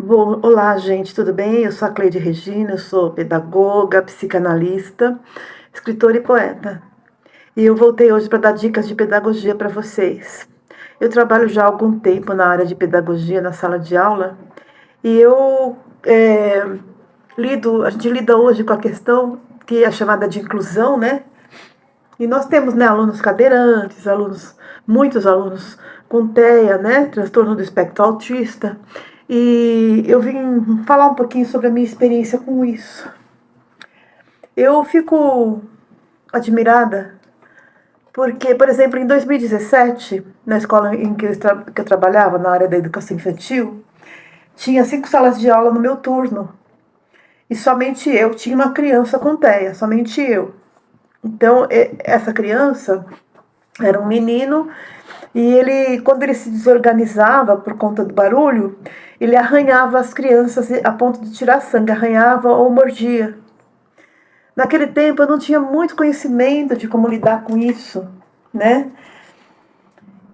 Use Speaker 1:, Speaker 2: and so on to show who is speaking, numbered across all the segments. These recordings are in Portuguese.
Speaker 1: Bom, olá, gente, tudo bem? Eu sou a Cleide Regina, eu sou pedagoga, psicanalista, escritora e poeta. E eu voltei hoje para dar dicas de pedagogia para vocês. Eu trabalho já há algum tempo na área de pedagogia, na sala de aula, e a gente lida hoje com a questão que é chamada de inclusão, né? E nós temos, né, alunos cadeirantes, muitos alunos com TEA, né, transtorno do espectro autista. E eu vim falar um pouquinho sobre a minha experiência com isso. Eu fico admirada porque, por exemplo, em 2017, na escola em que eu trabalhava, na área da educação infantil, tinha 5 salas de aula no meu turno. E somente eu tinha uma criança com TEA, somente eu. Então, essa criança era um menino e ele, quando ele se desorganizava por conta do barulho, ele arranhava as crianças a ponto de tirar sangue, arranhava ou mordia. Naquele tempo eu não tinha muito conhecimento de como lidar com isso, né?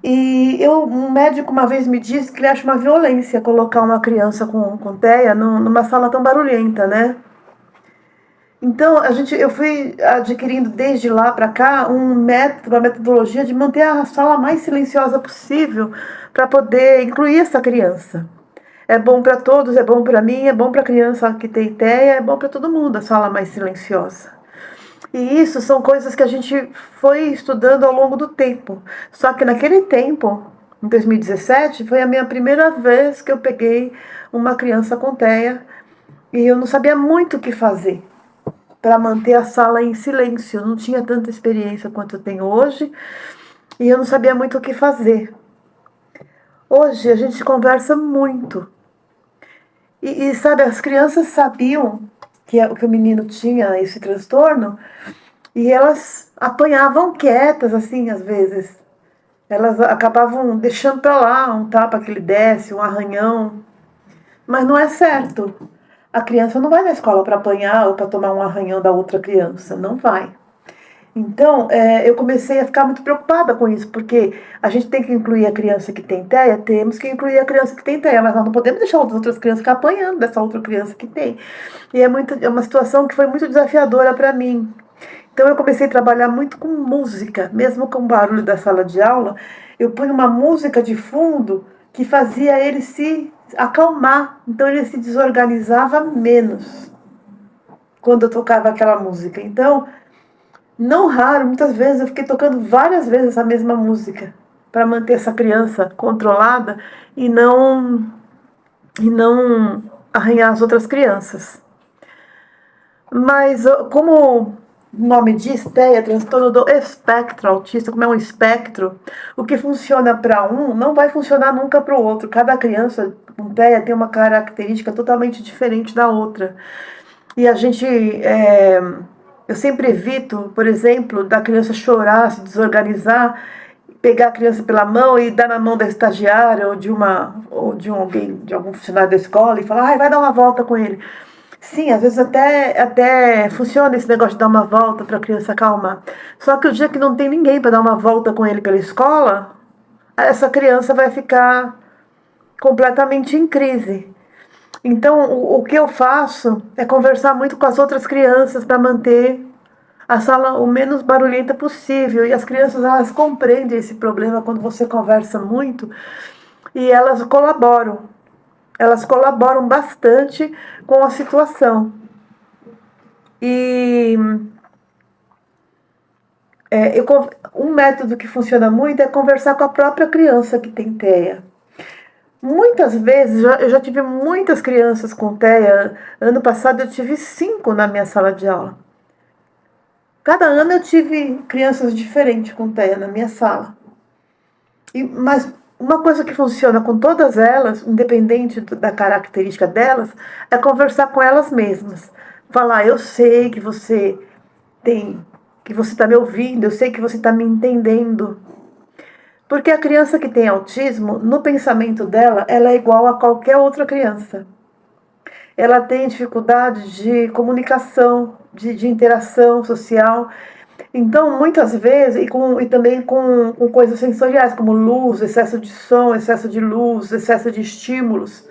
Speaker 1: E um médico uma vez me disse que ele acha uma violência colocar uma criança com TEA numa sala tão barulhenta, né? Então, eu fui adquirindo desde lá para cá uma metodologia de manter a sala mais silenciosa possível para poder incluir essa criança. É bom para todos, é bom para mim, é bom para a criança que tem TEA, é bom para todo mundo a sala mais silenciosa. E isso são coisas que a gente foi estudando ao longo do tempo. Só que naquele tempo, em 2017, foi a minha primeira vez que eu peguei uma criança com TEA e eu não sabia muito o que fazer para manter a sala em silêncio. Eu não tinha tanta experiência quanto eu tenho hoje e eu não sabia muito o que fazer. Hoje a gente conversa muito. Sabe, as crianças sabiam que o menino tinha esse transtorno e elas apanhavam quietas, assim, às vezes. Elas acabavam deixando para lá um tapa que ele desse, um arranhão. Mas não é certo. A criança não vai na escola para apanhar ou para tomar um arranhão da outra criança. Não vai. Então, eu comecei a ficar muito preocupada com isso, porque a gente tem que incluir a criança que tem TEA, temos que incluir a criança que tem TEA, mas nós não podemos deixar as outras crianças ficar apanhando dessa outra criança que tem. E é uma situação que foi muito desafiadora para mim. Então, eu comecei a trabalhar muito com música, mesmo com o barulho da sala de aula, eu punha uma música de fundo que fazia ele se acalmar, então ele se desorganizava menos quando eu tocava aquela música. Então, não raro, muitas vezes eu fiquei tocando várias vezes a mesma música para manter essa criança controlada e não arranhar as outras crianças. Mas como o nome diz, TEA, transtorno do espectro autista, como é um espectro, o que funciona para um não vai funcionar nunca para o outro. Cada criança com TEA tem uma característica totalmente diferente da outra. E eu sempre evito, por exemplo, da criança chorar, se desorganizar, pegar a criança pela mão e dar na mão da estagiária ou de alguém, de algum funcionário da escola e falar, ai, vai dar uma volta com ele. Sim, às vezes até funciona esse negócio de dar uma volta para a criança acalmar. Só que o dia que não tem ninguém para dar uma volta com ele pela escola, essa criança vai ficar completamente em crise. Então, o que eu faço é conversar muito com as outras crianças para manter a sala o menos barulhenta possível. E as crianças, elas compreendem esse problema quando você conversa muito e elas colaboram. Elas colaboram bastante com a situação. E um método que funciona muito é conversar com a própria criança que tem TEA. Muitas vezes, eu já tive muitas crianças com TEA. Ano passado eu tive 5 na minha sala de aula. Cada ano eu tive crianças diferentes com TEA na minha sala. Mas uma coisa que funciona com todas elas, independente da característica delas, é conversar com elas mesmas. Falar, eu sei que você está me ouvindo, eu sei que você está me entendendo. Porque a criança que tem autismo, no pensamento dela, ela é igual a qualquer outra criança. Ela tem dificuldade de comunicação, de interação social. Então, muitas vezes, e também com coisas sensoriais, como luz, excesso de som, excesso de luz, excesso de estímulos.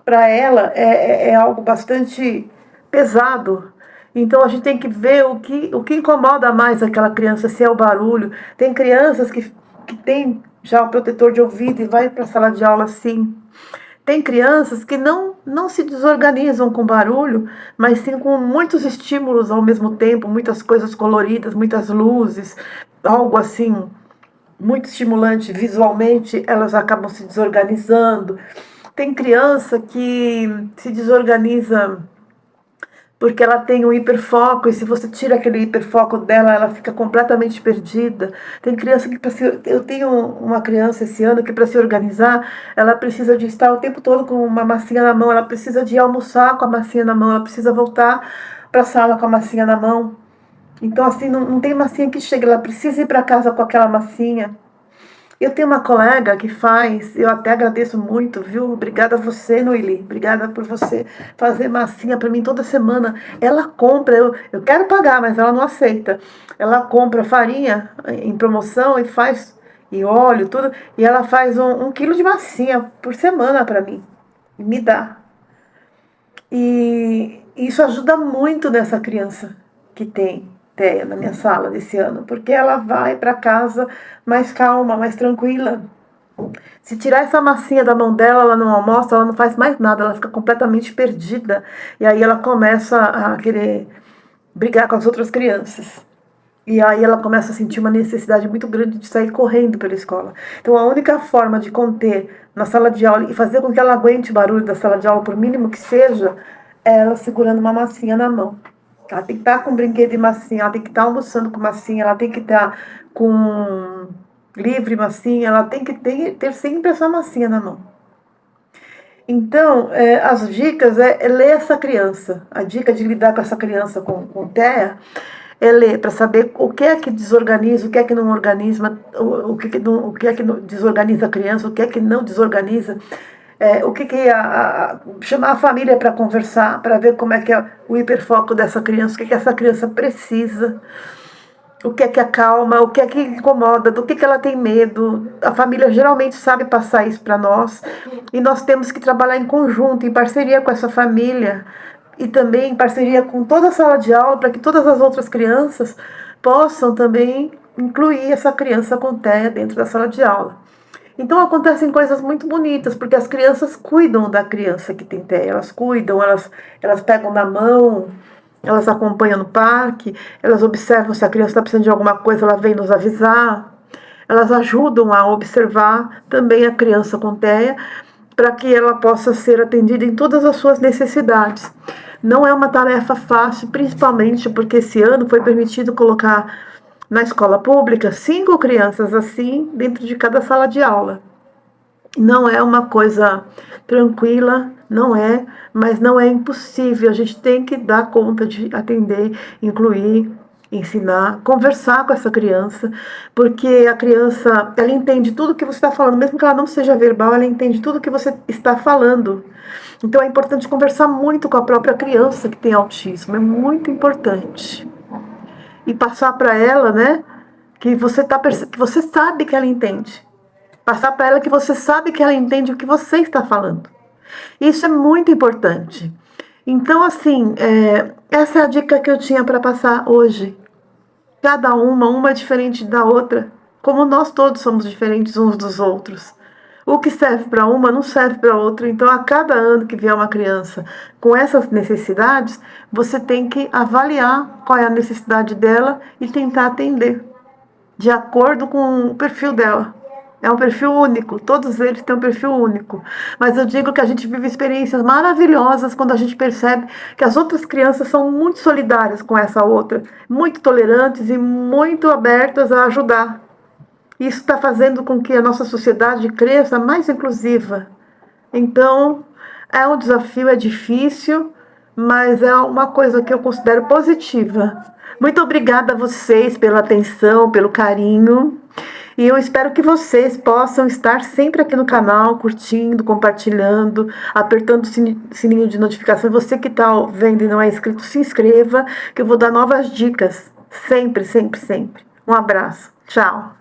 Speaker 1: para ela é algo bastante pesado. Então a gente tem que ver o que incomoda mais aquela criança, se é o barulho. Tem crianças que têm já o protetor de ouvido e vai para a sala de aula assim. Tem crianças que não se desorganizam com barulho, mas sim com muitos estímulos ao mesmo tempo, muitas coisas coloridas, muitas luzes, algo assim muito estimulante visualmente, elas acabam se desorganizando. Tem criança que se desorganiza porque ela tem um hiperfoco, e se você tira aquele hiperfoco dela, ela fica completamente perdida. Tem criança que, eu tenho uma criança esse ano que para se organizar, ela precisa de estar o tempo todo com uma massinha na mão, ela precisa de almoçar com a massinha na mão, ela precisa voltar para a sala com a massinha na mão. Então assim, não tem massinha que chegue, ela precisa ir para casa com aquela massinha. Eu tenho uma colega que faz, eu até agradeço muito, viu? Obrigada a você, Noeli. Obrigada por você fazer massinha para mim toda semana. Ela compra, eu quero pagar, mas ela não aceita. Ela compra farinha em promoção e faz, e óleo, tudo, e ela faz um quilo de massinha por semana para mim. E me dá. E isso ajuda muito nessa criança que tem TEA na minha sala desse ano, porque ela vai para casa mais calma, mais tranquila. Se tirar essa massinha da mão dela, ela não almoça, ela não faz mais nada, ela fica completamente perdida. E aí ela começa a querer brigar com as outras crianças. E aí ela começa a sentir uma necessidade muito grande de sair correndo pela escola. Então a única forma de conter na sala de aula e fazer com que ela aguente o barulho da sala de aula, por mínimo que seja, é ela segurando uma massinha na mão. Ela tem que estar com um brinquedo de massinha, ela tem que estar almoçando com massinha, ela tem que estar com livre massinha, ela tem que ter sempre essa massinha na mão. Então, as dicas é ler essa criança. A dica de lidar com essa criança com TEA é ler para saber o que é que desorganiza, o que é que não organiza, o que é que desorganiza a criança, o que é que não desorganiza. O que chamar a família para conversar, para ver como é que é o hiperfoco dessa criança, o que essa criança precisa, o que é que acalma, o que é que incomoda, do que ela tem medo. A família geralmente sabe passar isso para nós, e nós temos que trabalhar em conjunto, em parceria com essa família, e também em parceria com toda a sala de aula, para que todas as outras crianças possam também incluir essa criança com TEA dentro da sala de aula. Então acontecem coisas muito bonitas, porque as crianças cuidam da criança que tem TEA, elas cuidam, elas pegam na mão, elas acompanham no parque, elas observam se a criança está precisando de alguma coisa, ela vem nos avisar, elas ajudam a observar também a criança com TEA, para que ela possa ser atendida em todas as suas necessidades. Não é uma tarefa fácil, principalmente porque esse ano foi permitido colocar na escola pública 5 crianças assim dentro de cada sala de aula. Não é uma coisa tranquila, não é, mas não é impossível. A gente tem que dar conta de atender, incluir, ensinar, conversar com essa criança, porque a criança, ela entende tudo que você está falando, mesmo que ela não seja verbal, ela entende tudo que você está falando. Então é importante conversar muito com a própria criança que tem autismo, é muito importante. E passar para ela, né, que você sabe que ela entende. Passar para ela que você sabe que ela entende o que você está falando. Isso é muito importante. Então, assim, essa é a dica que eu tinha para passar hoje. Cada uma é diferente da outra, como nós todos somos diferentes uns dos outros. O que serve para uma não serve para outra. Então, a cada ano que vier uma criança com essas necessidades, você tem que avaliar qual é a necessidade dela e tentar atender de acordo com o perfil dela. É um perfil único, todos eles têm um perfil único. Mas eu digo que a gente vive experiências maravilhosas quando a gente percebe que as outras crianças são muito solidárias com essa outra, muito tolerantes e muito abertas a ajudar. Isso está fazendo com que a nossa sociedade cresça mais inclusiva. Então, é um desafio, é difícil, mas é uma coisa que eu considero positiva. Muito obrigada a vocês pela atenção, pelo carinho. E eu espero que vocês possam estar sempre aqui no canal, curtindo, compartilhando, apertando o sininho de notificação. Você que está vendo e não é inscrito, se inscreva, que eu vou dar novas dicas. Sempre, sempre, sempre. Um abraço. Tchau.